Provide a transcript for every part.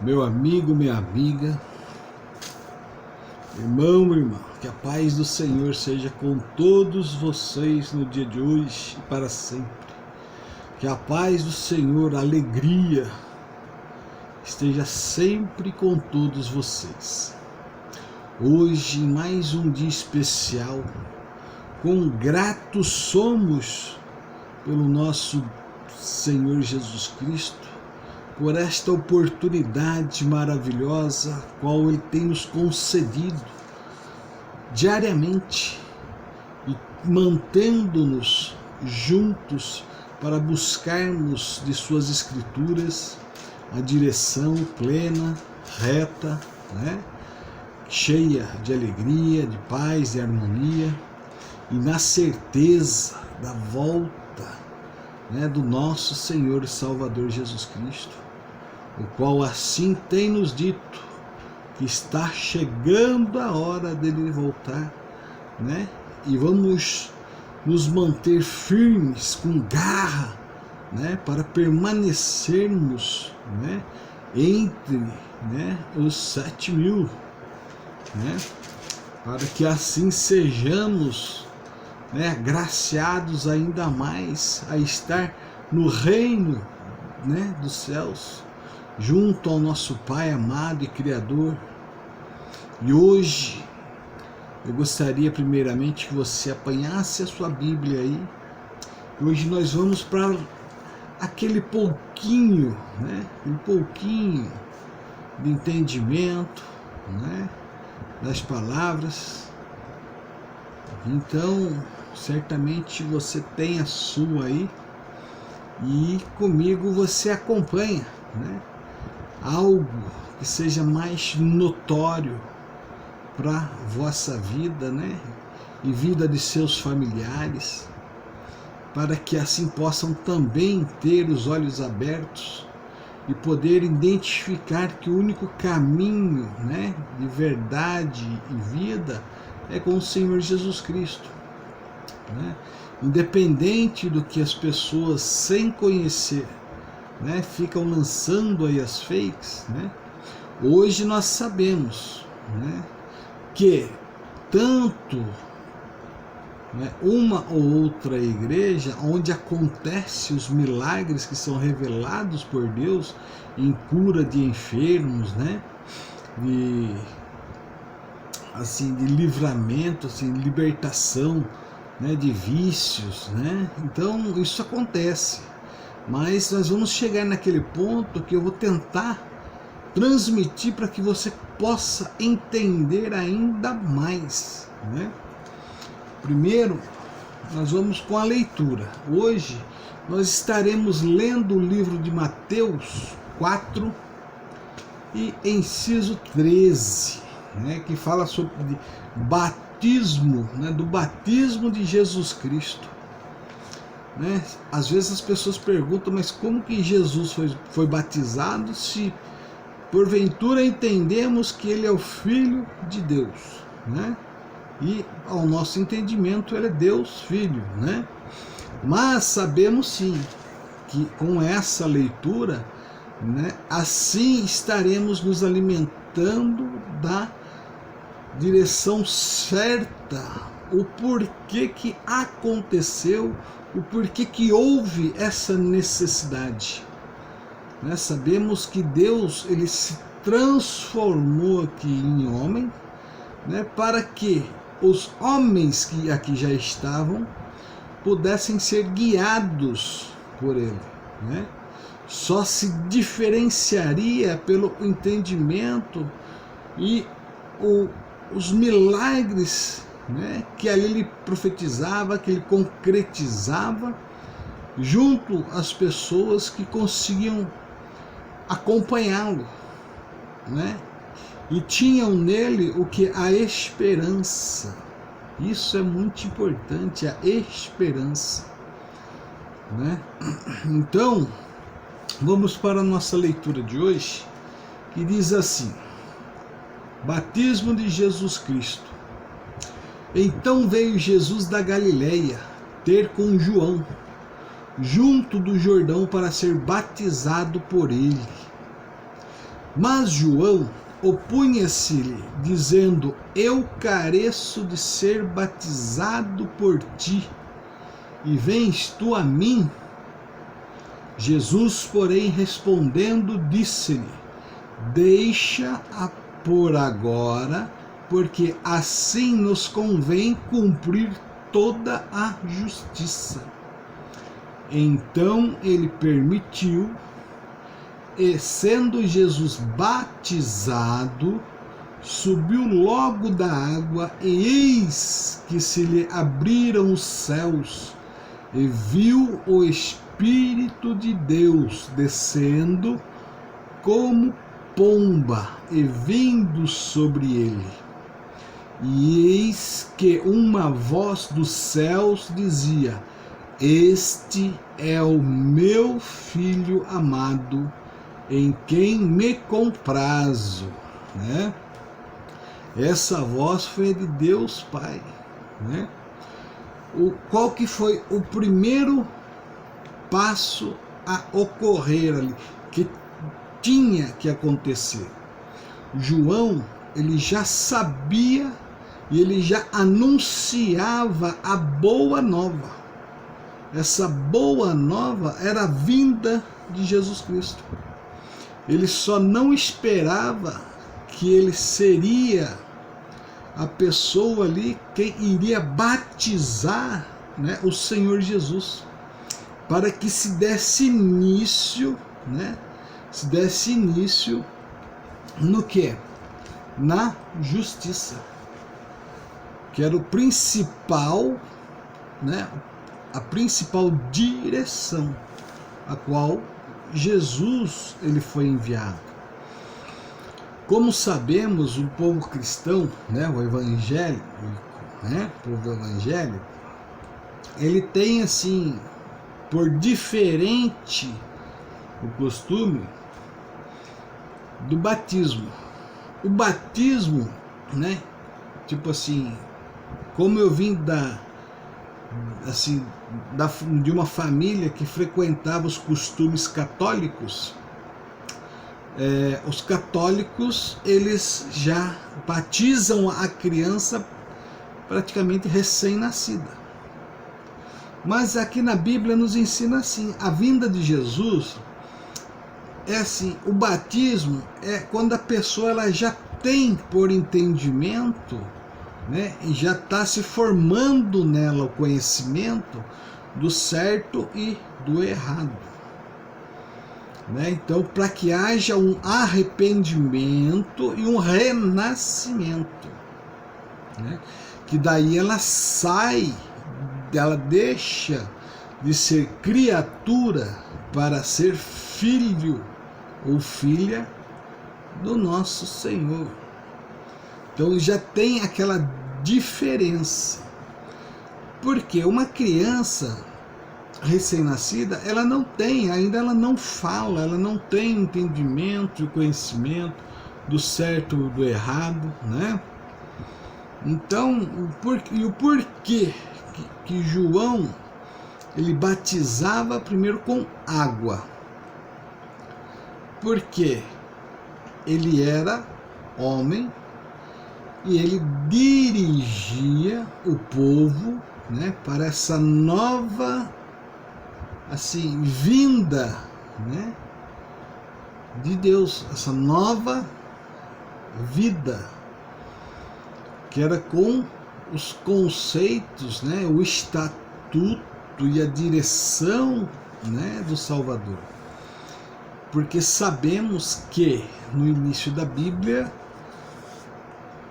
Meu amigo, minha amiga, irmão, minha irmã, que a paz do Senhor seja com todos vocês no dia de hoje e para sempre. Que a paz do Senhor, a alegria, esteja sempre com todos vocês. Hoje, mais um dia especial, quão gratos somos pelo nosso Senhor Jesus Cristo, por esta oportunidade maravilhosa, qual Ele tem nos concedido diariamente e mantendo-nos juntos para buscarmos de Suas Escrituras a direção plena, reta, cheia de alegria, de paz, de harmonia e na certeza da volta do nosso Senhor e Salvador Jesus Cristo, o qual assim tem nos dito que está chegando a hora dele voltar, e vamos nos manter firmes, com garra, para permanecermos, entre os 7.000, para que assim sejamos agraciados ainda mais a estar no reino dos céus, junto ao nosso Pai amado e Criador. E hoje eu gostaria primeiramente que você apanhasse a sua Bíblia aí. Hoje nós vamos para aquele pouquinho, um pouquinho de entendimento, das palavras. Então, certamente você tem a sua aí e comigo você acompanha, algo que seja mais notório para a vossa vida, e vida de seus familiares, para que assim possam também ter os olhos abertos e poder identificar que o único caminho, de verdade e vida é com o Senhor Jesus Cristo. Independente do que as pessoas sem conhecer ficam lançando aí as fakes, hoje nós sabemos que tanto uma ou outra igreja onde acontece os milagres que são revelados por Deus em cura de enfermos, de livramento, libertação, de vícios, Então isso acontece, mas nós vamos chegar naquele ponto que eu vou tentar transmitir para que você possa entender ainda mais, Primeiro, nós vamos com a leitura. Hoje nós estaremos lendo o livro de Mateus 4 e inciso 13, que fala sobre batismo, do batismo de Jesus Cristo. Às vezes as pessoas perguntam, mas como que Jesus foi batizado se porventura entendemos que ele é o Filho de Deus, E ao nosso entendimento ele é Deus Filho, Mas sabemos sim que com essa leitura, assim estaremos nos alimentando da direção certa, o porquê que aconteceu, o porquê que houve essa necessidade. Sabemos que Deus ele se transformou aqui em homem, para que os homens que aqui já estavam pudessem ser guiados por ele, Só se diferenciaria pelo entendimento e os milagres, que ali ele profetizava, que ele concretizava junto às pessoas que conseguiam acompanhá-lo, E tinham nele o que? A esperança. Isso é muito importante, a esperança, Então, vamos para a nossa leitura de hoje, que diz assim: Batismo de Jesus Cristo. Então veio Jesus da Galileia ter com João, junto do Jordão, para ser batizado por ele. Mas João opunha-se-lhe, dizendo: eu careço de ser batizado por ti, e vens tu a mim? Jesus, porém, respondendo, disse-lhe: deixa-a por agora, porque assim nos convém cumprir toda a justiça. Então ele permitiu, e sendo Jesus batizado, subiu logo da água, e eis que se lhe abriram os céus, e viu o Espírito de Deus descendo como pomba e vindo sobre ele. E eis que uma voz dos céus dizia: este é o meu Filho amado, em quem me comprazo. Né? Essa voz foi de Deus Pai. Né? Qual que foi o primeiro passo a ocorrer ali, que tinha que acontecer? João, ele já sabia e ele já anunciava a boa nova. Essa boa nova era a vinda de Jesus Cristo. Ele só não esperava que ele seria a pessoa ali que iria batizar, né, o Senhor Jesus, para que se desse início, né, se desse início no que? Na justiça, que era o principal, né, a principal direção a qual Jesus ele foi enviado. Como sabemos, o povo cristão, né, o evangélico, né, o povo evangélico, ele tem assim, por diferente o costume do batismo. O batismo, né, tipo assim, como eu vim de uma família que frequentava os costumes católicos, os católicos, eles já batizam a criança praticamente recém-nascida. Mas aqui na Bíblia nos ensina assim, a vinda de Jesus é assim, o batismo é quando a pessoa ela já tem por entendimento, né, e já está se formando nela o conhecimento do certo e do errado. Né? Então, para que haja um arrependimento e um renascimento, né? Que daí ela sai, ela deixa de ser criatura para ser filho ou filha do nosso Senhor. Então já tem aquela diferença. Porque uma criança recém-nascida, ela não tem, ainda ela não fala, ela não tem entendimento e conhecimento do certo e do errado, né? Então, o porquê que João ele batizava primeiro com água? Porque ele era homem e ele dirigia o povo, né, para essa nova assim vinda, né, de Deus, essa nova vida, que era com os conceitos, né, o estatuto e a direção, né, do Salvador. Porque sabemos que no início da Bíblia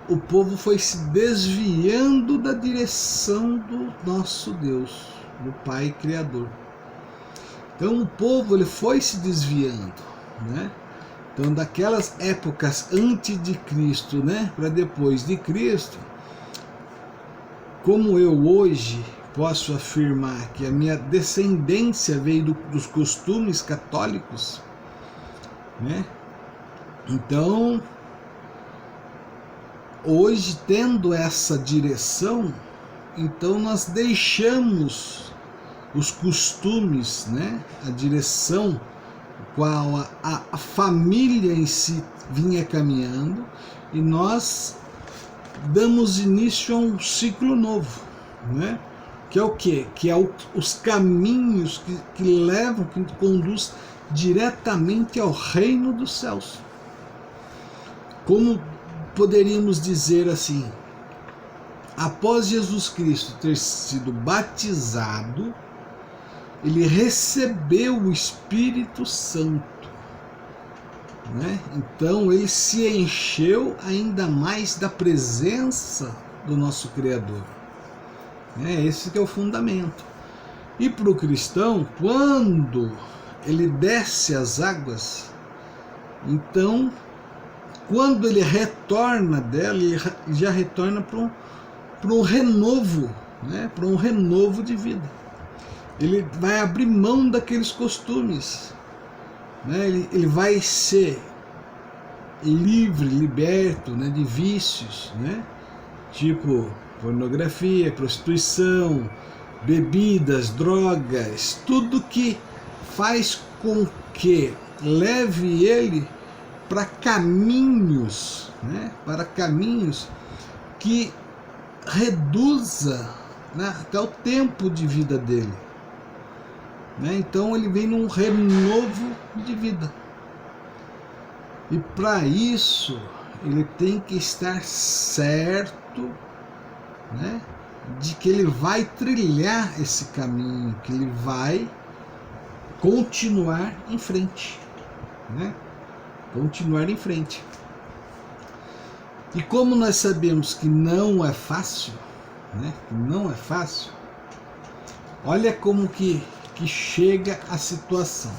o povo foi se desviando da direção do nosso Deus, do Pai Criador. Então o povo ele foi se desviando, né? Então daquelas épocas antes de Cristo, né, para depois de Cristo, como eu hoje posso afirmar que a minha descendência veio dos costumes católicos, né? Então hoje, tendo essa direção, então nós deixamos os costumes, né, a direção qual a família em si vinha caminhando, e nós damos início a um ciclo novo, né? Que é o quê? Que é os caminhos que levam, que conduz diretamente ao reino dos céus. Como poderíamos dizer assim, após Jesus Cristo ter sido batizado, ele recebeu o Espírito Santo, né? Então ele se encheu ainda mais da presença do nosso Criador. Esse que é o fundamento. E para o cristão, quando ele desce as águas, então, quando ele retorna dela, ele já retorna para um renovo, né? Para um renovo de vida. Ele vai abrir mão daqueles costumes, né? Ele vai ser livre, liberto, né? De vícios, né? Tipo pornografia, prostituição, bebidas, drogas, tudo que faz com que leve ele para caminhos, né? Para caminhos que reduza, né? Até o tempo de vida dele, né? Então ele vem num renovo de vida, e para isso ele tem que estar certo, né? De que ele vai trilhar esse caminho, que ele vai continuar em frente, né? Continuar em frente. E como nós sabemos que não é fácil, né? Que não é fácil, olha como que chega a situação.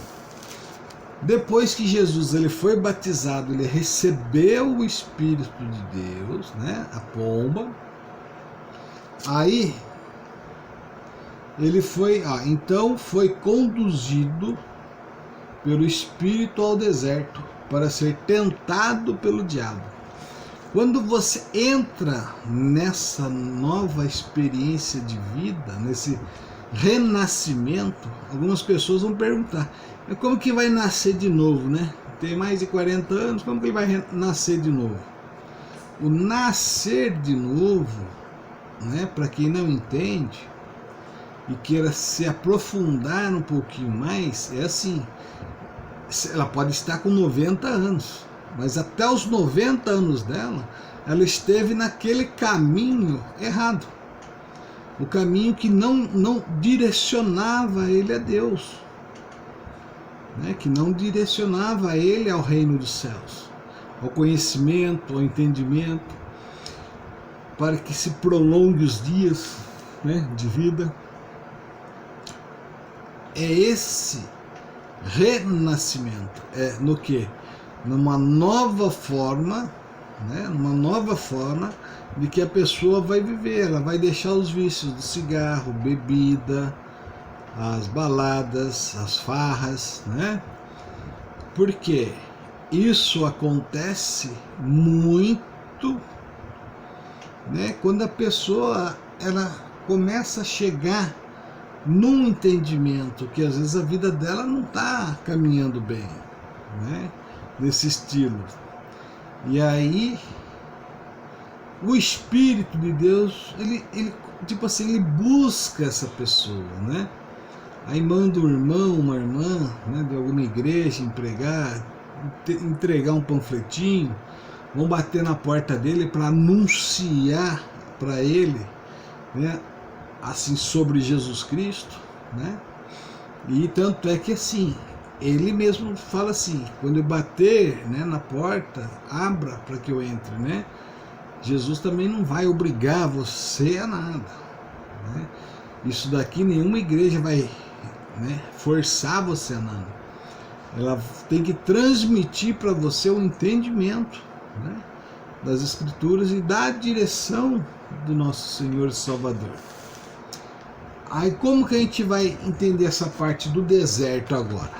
Depois que Jesus ele foi batizado, ele recebeu o Espírito de Deus, né? A pomba. Aí ele foi, então foi conduzido pelo Espírito ao deserto para ser tentado pelo diabo. Quando você entra nessa nova experiência de vida, nesse renascimento, algumas pessoas vão perguntar, como que vai nascer de novo, né? Tem mais de 40 anos, como que ele vai nascer de novo? O nascer de novo, né, para quem não entende e queira se aprofundar um pouquinho mais, é assim, ela pode estar com 90 anos, mas até os 90 anos dela, ela esteve naquele caminho errado, o caminho que não direcionava ele a Deus, né, que não direcionava ele ao reino dos céus, ao conhecimento, ao entendimento, para que se prolongue os dias, né, de vida. É esse renascimento, no que? Numa nova forma, né, numa nova forma de que a pessoa vai viver, ela vai deixar os vícios do cigarro, bebida, as baladas, as farras, né? Porque isso acontece muito, né, quando a pessoa ela começa a chegar num entendimento que às vezes a vida dela não está caminhando bem, né, nesse estilo. E aí o Espírito de Deus, ele tipo assim, ele busca essa pessoa, né? Aí manda um irmão, uma irmã, né, de alguma igreja entregar um panfletinho, vão bater na porta dele para anunciar para ele, né, assim, sobre Jesus Cristo, né? E tanto é que assim, ele mesmo fala assim, quando eu bater, né, na porta, abra para que eu entre, né? Jesus também não vai obrigar você a nada, né? Isso daqui nenhuma igreja vai, né, forçar você a nada. Ela tem que transmitir para você o entendimento, né, das Escrituras e da direção do nosso Senhor e Salvador. Aí como que a gente vai entender essa parte do deserto agora,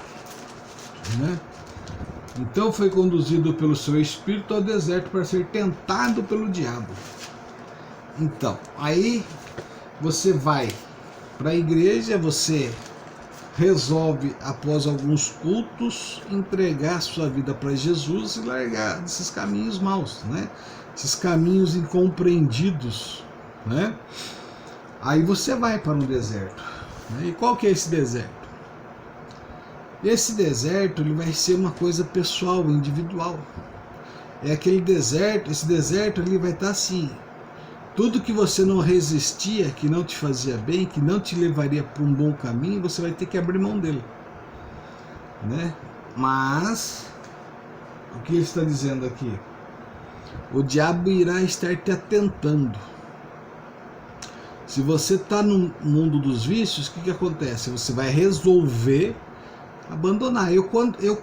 né? Então foi conduzido pelo seu Espírito ao deserto para ser tentado pelo diabo. Então, aí você vai para a igreja, você resolve, após alguns cultos, entregar sua vida para Jesus e largar desses caminhos maus, né? Esses caminhos incompreendidos, né? Aí você vai para um deserto, né? E qual que é esse deserto? Esse deserto ele vai ser uma coisa pessoal, individual. É aquele deserto, esse deserto ele vai estar assim, tudo que você não resistia, que não te fazia bem, que não te levaria para um bom caminho, você vai ter que abrir mão dele, né? Mas o que ele está dizendo aqui? O diabo irá estar te atentando. Se você está no mundo dos vícios, o que acontece? Você vai resolver abandonar.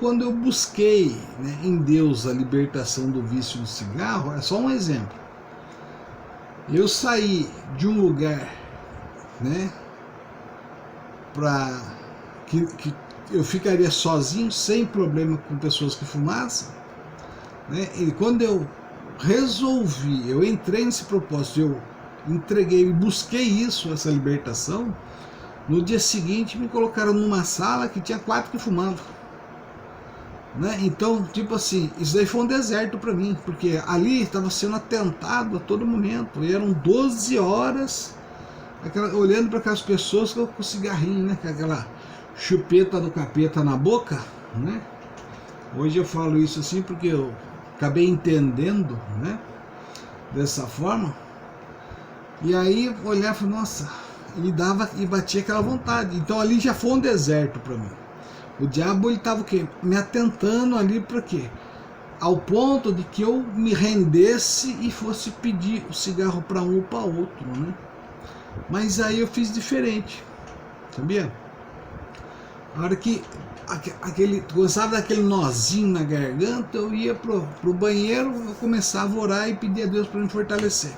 Quando eu busquei, né, em Deus a libertação do vício do cigarro, é só um exemplo. Eu saí de um lugar, né, para que eu ficaria sozinho, sem problema com pessoas que fumassem, né? E quando eu resolvi, eu entrei nesse propósito, eu entreguei e busquei isso, essa libertação. No dia seguinte me colocaram numa sala que tinha 4 que fumavam, né? Então, tipo assim, isso daí foi um deserto para mim, porque ali estava sendo atentado a todo momento, e eram 12 horas olhando para aquelas pessoas com cigarrinho, né? Com aquela chupeta do capeta na boca, né? Hoje eu falo isso assim porque eu acabei entendendo, né, dessa forma. E aí olhar e falar, nossa, e batia aquela vontade. Então ali já foi um deserto para mim. O diabo ele estava o quê? Me atentando ali para quê? Ao ponto de que eu me rendesse e fosse pedir o cigarro para um ou para outro, né? Mas aí eu fiz diferente, sabia? A hora que começava daquele nozinho na garganta, eu ia pro banheiro, eu começava a orar e pedir a Deus para me fortalecer.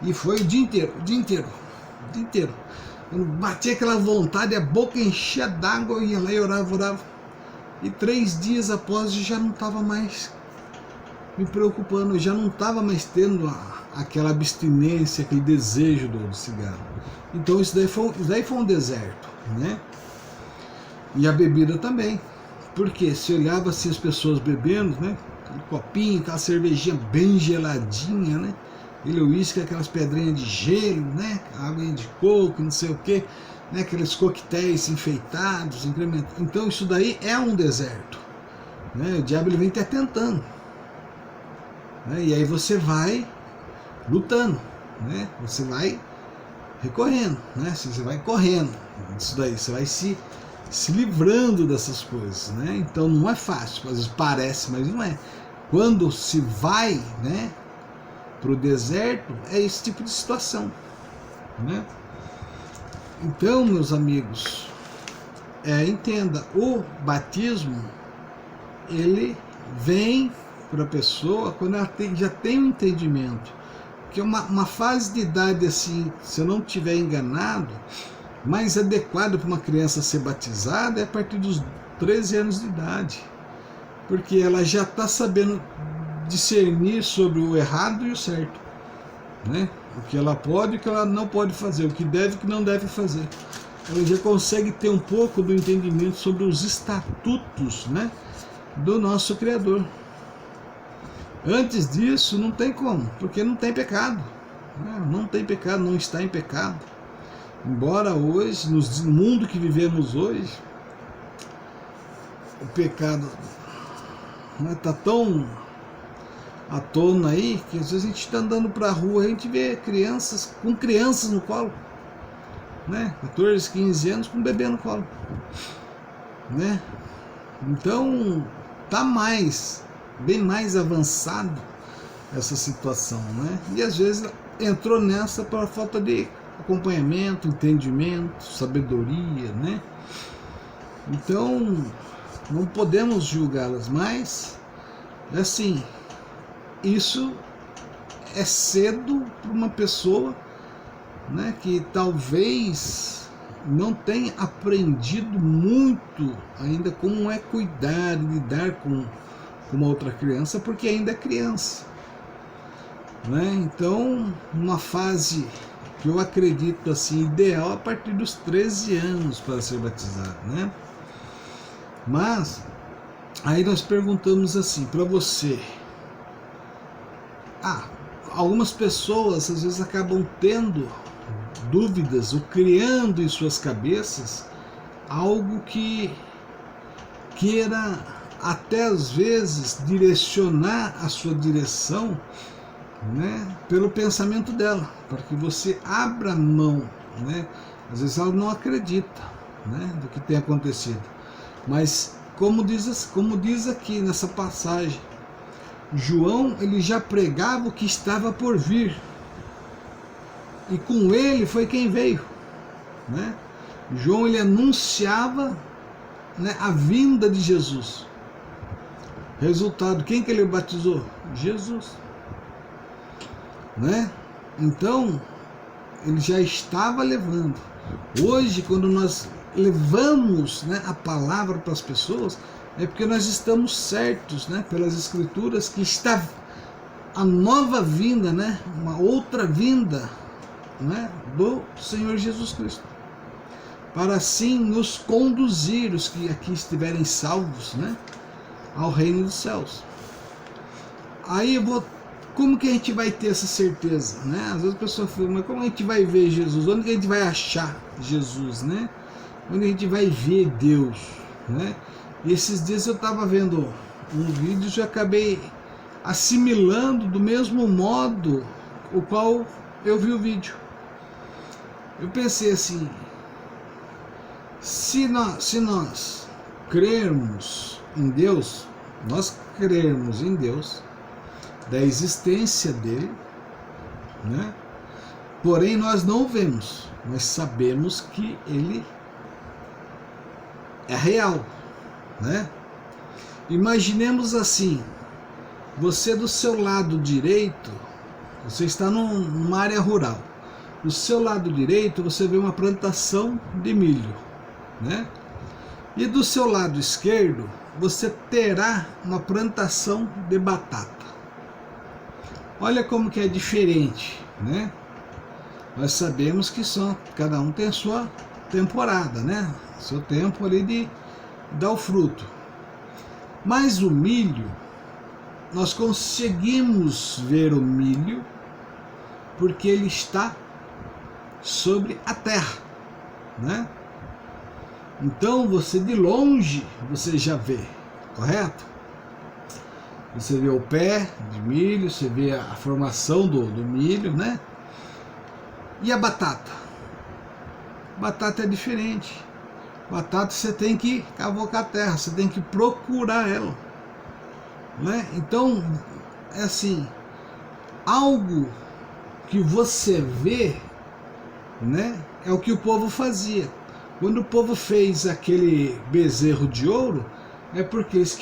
E foi o dia inteiro. Eu batia aquela vontade, a boca enchia d'água, eu ia lá e orava. E 3 dias após eu já não estava mais me preocupando, eu já não estava mais tendo aquela abstinência, aquele desejo do cigarro. Então isso daí foi um deserto, né? E a bebida também, porque se olhava assim as pessoas bebendo, né, aquele copinho, aquela cervejinha bem geladinha, né, aquele uísque, aquelas pedrinhas de gelo, né, água de coco, não sei o que, né, aqueles coquetéis enfeitados, incrementados. Então isso daí é um deserto, né? O diabo ele vem te atentando, né, e aí você vai lutando, né, você vai recorrendo, né, você vai correndo, isso daí, você vai se livrando dessas coisas, né? Então não é fácil, às vezes parece, mas não é. Quando se vai, né, para o deserto, é esse tipo de situação, né? Então, meus amigos, entenda, o batismo ele vem para a pessoa quando ela já tem um entendimento, que é uma fase de idade assim, se eu não estiver enganado, mais adequado para uma criança ser batizada é a partir dos 13 anos de idade, porque ela já está sabendo discernir sobre o errado e o certo, né? O que ela pode e o que ela não pode fazer, o que deve e o que não deve fazer. Ela já consegue ter um pouco do entendimento sobre os estatutos, né, do nosso Criador. Antes disso não tem como, porque não tem pecado, né? Não tem pecado, não está em pecado. Embora hoje, no mundo que vivemos hoje, o pecado está tão à tona aí, que às vezes a gente está andando para a rua, a gente vê crianças com crianças no colo, né? 14, 15 anos com um bebê no colo, né? Então está bem mais avançado essa situação, né? E às vezes entrou nessa por falta de acompanhamento, entendimento, sabedoria, né? Então não podemos julgá-las, mas assim, isso é cedo para uma pessoa, né, que talvez não tenha aprendido muito ainda como é cuidar, lidar com uma outra criança, porque ainda é criança, né? Então, numa fase que eu acredito assim, ideal a partir dos 13 anos para ser batizado, né? Mas aí nós perguntamos assim para você. Algumas pessoas às vezes acabam tendo dúvidas ou criando em suas cabeças algo que queira até às vezes direcionar a sua direção, né, pelo pensamento dela, para que você abra mão, né? Às vezes ela não acredita, né, do que tem acontecido, mas como diz aqui nessa passagem, João ele já pregava o que estava por vir, e com ele foi quem veio, né? João ele anunciava, né, a vinda de Jesus. Resultado, quem que ele batizou? Jesus, né? Então ele já estava levando. Hoje, quando nós levamos, né, a palavra para as pessoas, é porque nós estamos certos, né, pelas escrituras, que está a nova vinda, né, uma outra vinda, né, do Senhor Jesus Cristo, para assim nos conduzir, os que aqui estiverem salvos, né, ao reino dos céus. Aí como que a gente vai ter essa certeza, né? Às vezes a pessoa fala, mas como a gente vai ver Jesus? Onde que a gente vai achar Jesus, né? Onde a gente vai ver Deus, né? E esses dias eu estava vendo um vídeo e acabei assimilando do mesmo modo o qual eu vi o vídeo. Eu pensei assim, se nós crermos em Deus, da existência dele, né? Porém nós não o vemos, mas sabemos que ele é real, né? Imaginemos assim, você do seu lado direito, você está numa área rural, do seu lado direito você vê uma plantação de milho, né? E do seu lado esquerdo você terá uma plantação de batata. Olha como que é diferente, né? Nós sabemos que cada um tem a sua temporada, né? Seu tempo ali de dar o fruto. Mas o milho, nós conseguimos ver o milho porque ele está sobre a terra, né? Então você de longe você já vê, correto? Você vê o pé de milho, você vê a formação do milho, né? E a batata? Batata é diferente. Batata você tem que cavocar a terra, você tem que procurar ela, né? Então, é assim, algo que você vê, né? É o que o povo fazia. Quando o povo fez aquele bezerro de ouro, é porque eles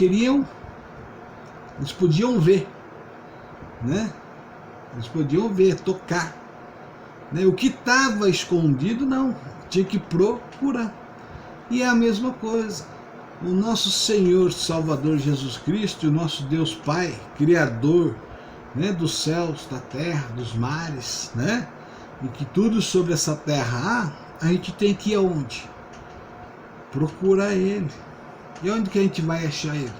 podiam ver, né? Eles podiam ver, tocar, né? O que estava escondido não, tinha que procurar. E é a mesma coisa. O nosso Senhor Salvador Jesus Cristo, o nosso Deus Pai, Criador, né, dos céus, da terra, dos mares, né? E que tudo sobre essa terra a gente tem que ir aonde? Procurar Ele. E onde que a gente vai achar Ele?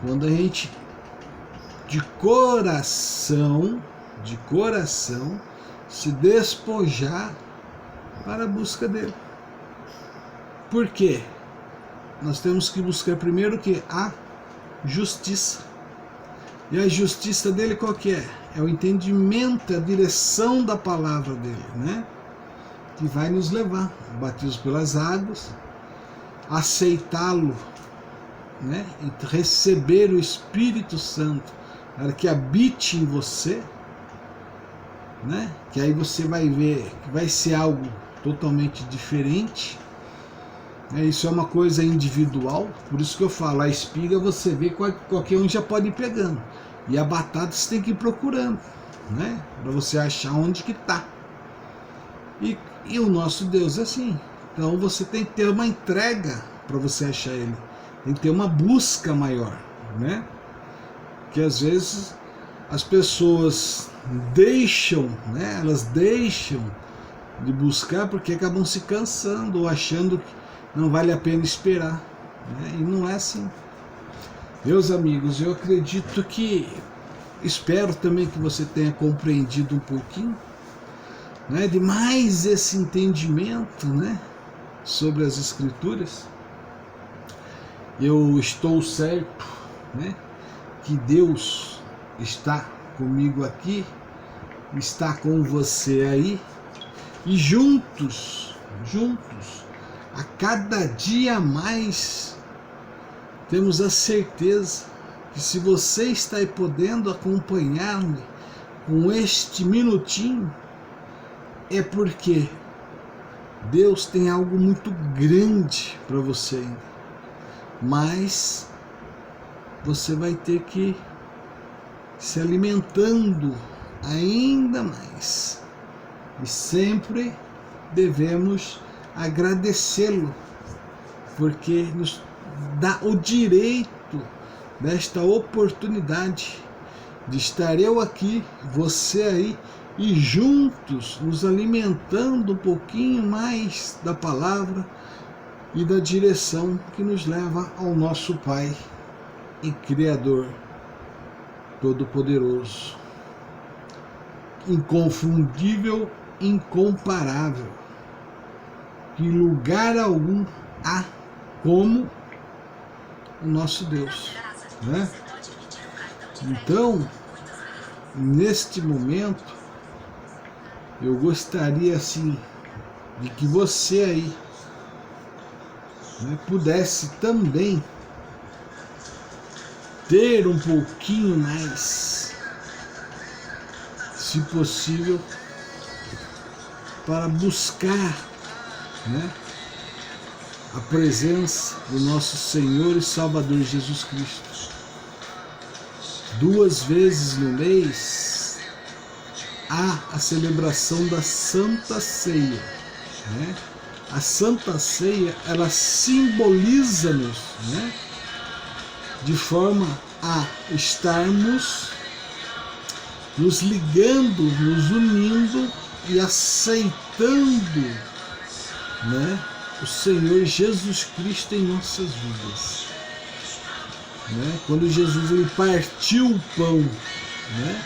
Quando a gente de coração se despojar para a busca dele. Por quê? Nós temos que buscar primeiro o que? A justiça. E a justiça dele qual que é? É o entendimento, a direção da palavra dele, né? Que vai nos levar ao batismo pelas águas, aceitá-lo, né? E receber o Espírito Santo para que habite em você, né? Que aí você vai ver que vai ser algo totalmente diferente. Isso é uma coisa individual, por isso que eu falo, a espiga você vê, qualquer um já pode ir pegando, e a batata você tem que ir procurando, né? Para você achar onde que está. E o nosso Deus é assim, então você tem que ter uma entrega para você achar Ele, tem que ter uma busca maior, né? Que às vezes as pessoas deixam, né? Elas deixam de buscar porque acabam se cansando ou achando que não vale a pena esperar, né? E não é assim. Meus amigos, eu acredito que, espero também que você tenha compreendido um pouquinho, né, de mais esse entendimento, né, sobre as Escrituras. Eu estou certo, né, que Deus está comigo aqui, está com você aí, e juntos, a cada dia mais, temos a certeza que se você está aí podendo acompanhar-me com este minutinho, é porque Deus tem algo muito grande para você ainda. Mas você vai ter que se alimentando ainda mais. E sempre devemos agradecê-lo, porque nos dá o direito desta oportunidade de estar eu aqui, você aí, e juntos nos alimentando um pouquinho mais da palavra e da direção que nos leva ao nosso Pai e Criador Todo-Poderoso, inconfundível, incomparável, que lugar algum há como o nosso Deus, né? Então, neste momento, eu gostaria assim de que você aí, né, pudesse também ter um pouquinho mais, se possível, para buscar, né, a presença do nosso Senhor e Salvador Jesus Cristo. 2 vezes no mês há a celebração da Santa Ceia, né? A Santa Ceia, ela simboliza-nos, né, de forma a estarmos nos ligando, nos unindo e aceitando, né, o Senhor Jesus Cristo em nossas vidas, né? Quando Jesus ele partiu o pão, né,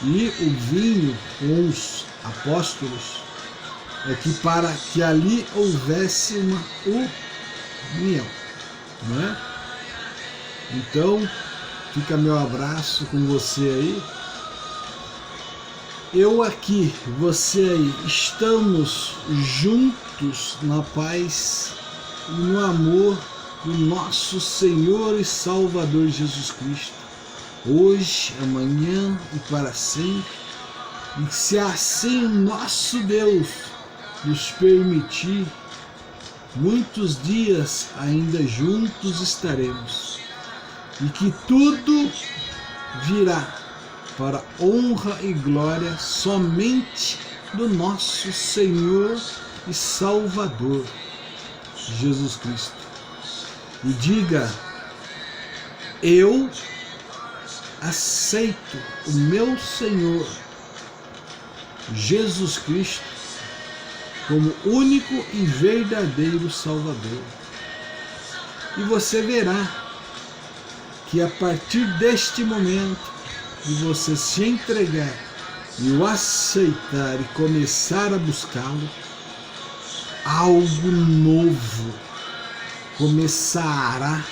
e o vinho com os apóstolos, é que para que ali houvesse uma união, né? Então, fica meu abraço com você aí. Eu aqui, você aí, estamos juntos na paz e no amor do nosso Senhor e Salvador Jesus Cristo, hoje, amanhã e para sempre. E se assim o nosso Deus nos permitir, muitos dias ainda juntos estaremos, e que tudo virá para honra e glória somente do nosso Senhor e Salvador Jesus Cristo. E diga: eu aceito o meu Senhor Jesus Cristo como único e verdadeiro Salvador. E você verá que a partir deste momento de você se entregar e o aceitar e começar a buscá-lo, algo novo começará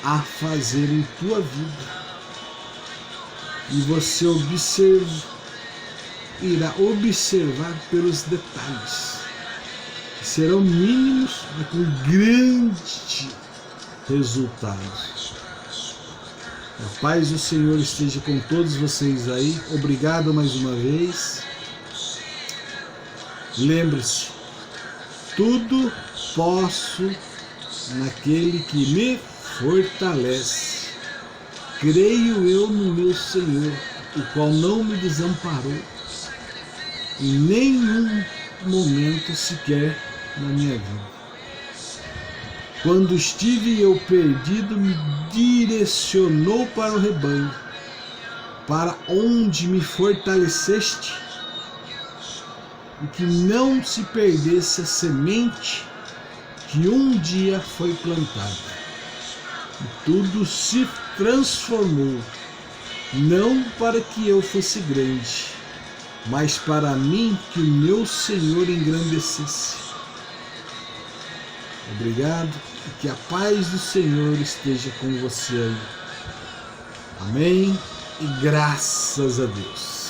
a fazer em tua vida. E você irá observar pelos detalhes, que serão mínimos, mas com grande resultados. A paz do Senhor esteja com todos vocês aí. Obrigado mais uma vez. Lembre-se, tudo posso naquele que me fortalece. Creio eu no meu Senhor, o qual não me desamparou em nenhum momento sequer na minha vida. Quando estive eu perdido, me direcionou para o rebanho para onde me fortaleceste, e que não se perdesse a semente que um dia foi plantada. E tudo se transformou, não para que eu fosse grande, mas para mim que o meu Senhor engrandecesse. Obrigado e que a paz do Senhor esteja com você aí. Amém e graças a Deus.